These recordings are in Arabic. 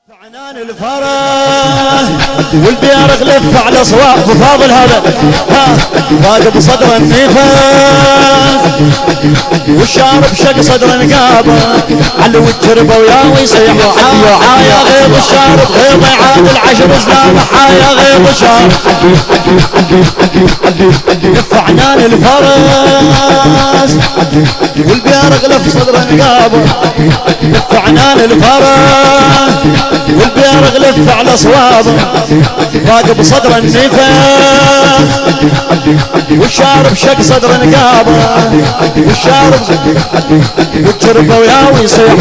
عنان الفرح والبيارق لف على صواب فاضل هذا واقف صدر النفاس والشارب شق صدر نقابه علو الجربه ويا ويصيح حايا غيظ الشارب غيظ يعاد العشر سلام حايا غيظ الشارب لف عنان الفرس والبيارق لف صدر نقابه لف عنان الفرس والبيارق لف على صوابه واقف صدر النفاس والشارب شق صدر نقابه والشارب والجربه ويا ويصيح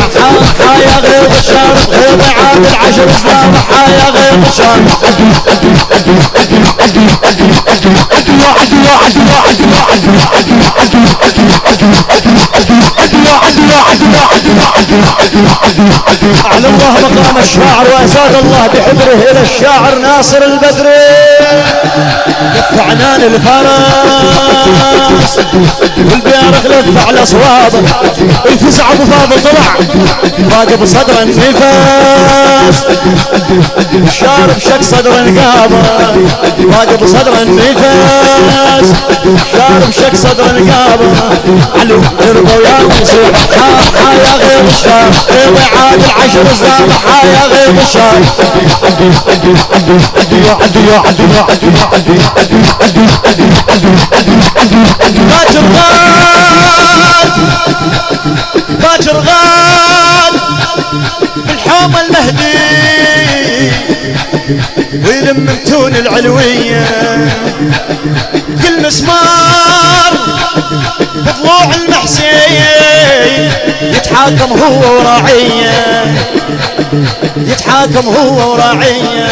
حايا غيظ الشارب غيظ عاد العشر سلام حايا غيظ الشارب على الله مقام الشاعر وأساد الله بحبره إلى الشاعر ناصر البدري لف عنان الفرس والبيارق لف على صوابه الفزع ابو فاضل طلع واقف صدر النفاس الشارب شق صدر نقابه واقف صدر النفاس الشارب شق صدر نقابه علو جربه ويا ويصيح حايا غير الشارب غير عاد العشر سلام حايا غير الشارب باكر غاد بالحوم المهدي ويلم متون العلوية كل مسمار بطلوع المحسين يتحاكم هو وراعية يتحاكم هو وراعية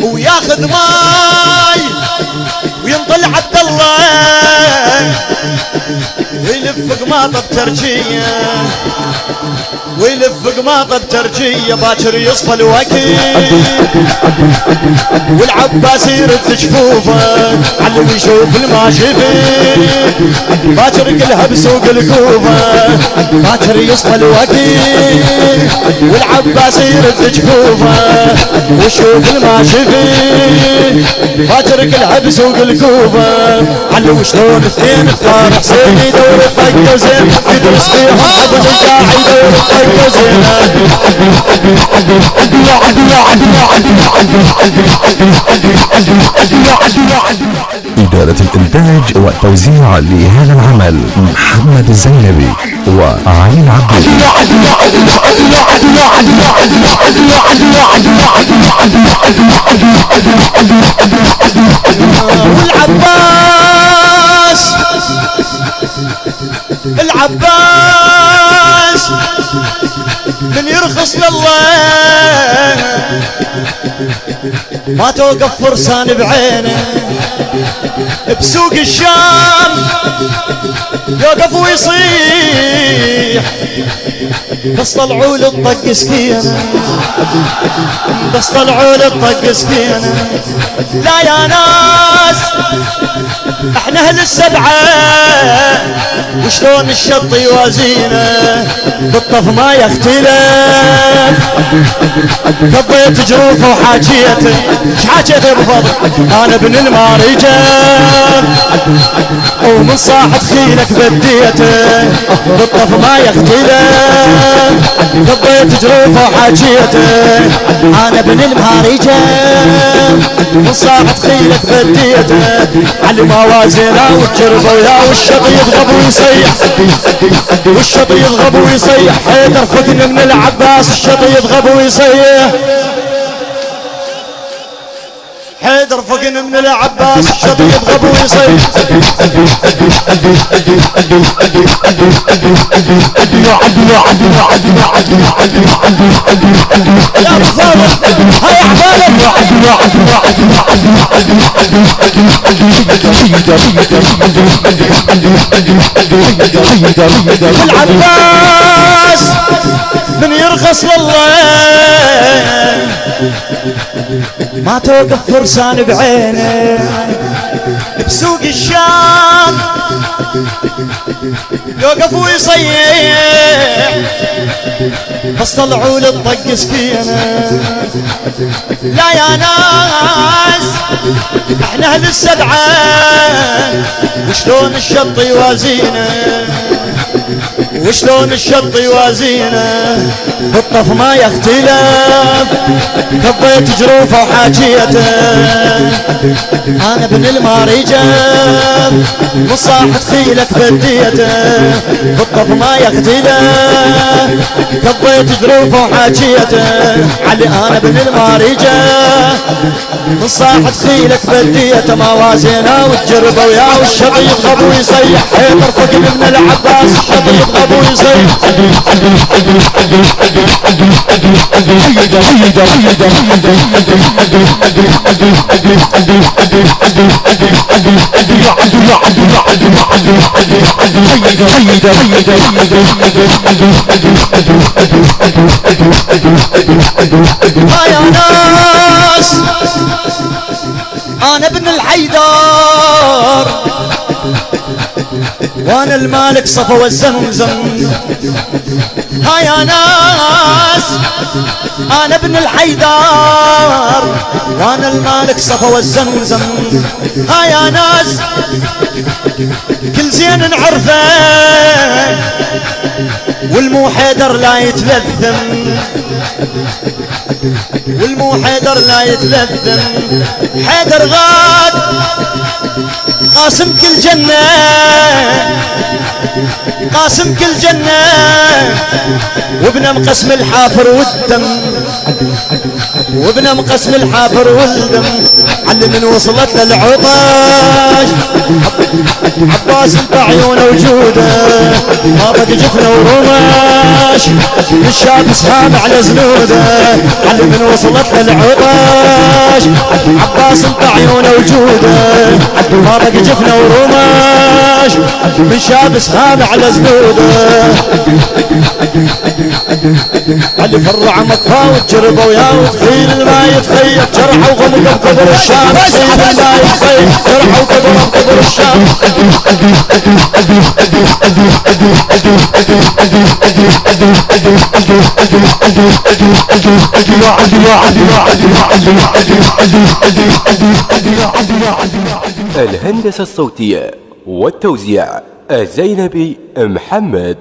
وياخذ ماي وينطل عبد الله ويلف قماطه بترجيه ويلف قماطه بترجيه باكر يصفى الوقت والعباس يرد جفوفه علو يشوف الماشي فيه باكر كلها بسوق الكوفه باكر يصفى الوقت والعباس يرد جفوفه وشوف الماشي فيه باكر كلها بسوق الكوفه علو شلون اثنين اختار حسين يدور الطق وزين يدرس فيهم ابو الجاع يدور الطق وزين إدارة الإنتاج والتوزيع لهذا العمل محمد الزينبي وعلي العبدي. العباس من يرخص لله ما توقف فرسان بعينه بسوق الشام يوقف ويصيح بس طلعوا له الطق سكينه بس طلعوا له الطق سكينه لا يا ناس احنا اهل السبعه وشلون الشط يوازينا بالطف ما يختلف كبيت جروفه وحاجيته ايش حاجيته يا ابو فاضل انا ابن المارجه ومن صاحت خيلك بديته بالطف ما يختلف كبيت جروفه وحاجيته انا ابن المارجه من صاحت خيلك بديته على موازينه والجربه ويا والشط يضغب ويصيح والشط يضغب ويصيح حيدر فكن من العباس الشط يضغب ويصيح حيدر فكن من العباس الشط يضغب ويصيح يا مصابر هاي احبالك العباس من يرخص والله ما توقف فرسان بعينه بسوق الشام يوقف ويصيح بس طلعوا للطق سكينه. لا يا ناس احنا اهل السبعه وشلون الشط يوازينا وشلون الشط يوازينا بالطف ما يختلف كبيت جروفه وحاجيته. انا ابن الماريجة من صاحة خيلك بديته بالطف ما يختلف كبيت جروفه وحاجيته. علي انا ابن الماريجة من صاحة خيلك بديته ما وازينا والجربه وياه والشطي يغضب ويصيح حيدر فقد من العباس الشطي يغضب ويصيح. يا ناس انا ابن الحيدر وانا المالك صفا والزمزم. ها يا ناس انا ابن الحيدر وانا المالك صفا والزمزم. ها يا ناس كل زين نعرفه والمو حيدر لا يتلثم والمو حيدر لا يتلثم. حيدر غاد قاسم كل جنة قاسم كل جنة وابن مقسم الحافر والدم وابن مقسم الحافر والدم. علي من وصلت للعطاش عباس انت عيونه وجوده ما بقى جفنه ورماش الشاب سهام على زنوده. علي من وصلت للعطاش عباس انت عيونه وجوده ما بقى جفنه ورماش من شاب سهام على زنوده. علي فرع مكفاه وتجربه وياه وتخيل الماء يتخيف جرحه وغمقه بقدر الشام تخيل الماء يتخيف جرحه وقدره بقدر الشام. الهندسة الصوتية والتوزيع الزينبي محمد.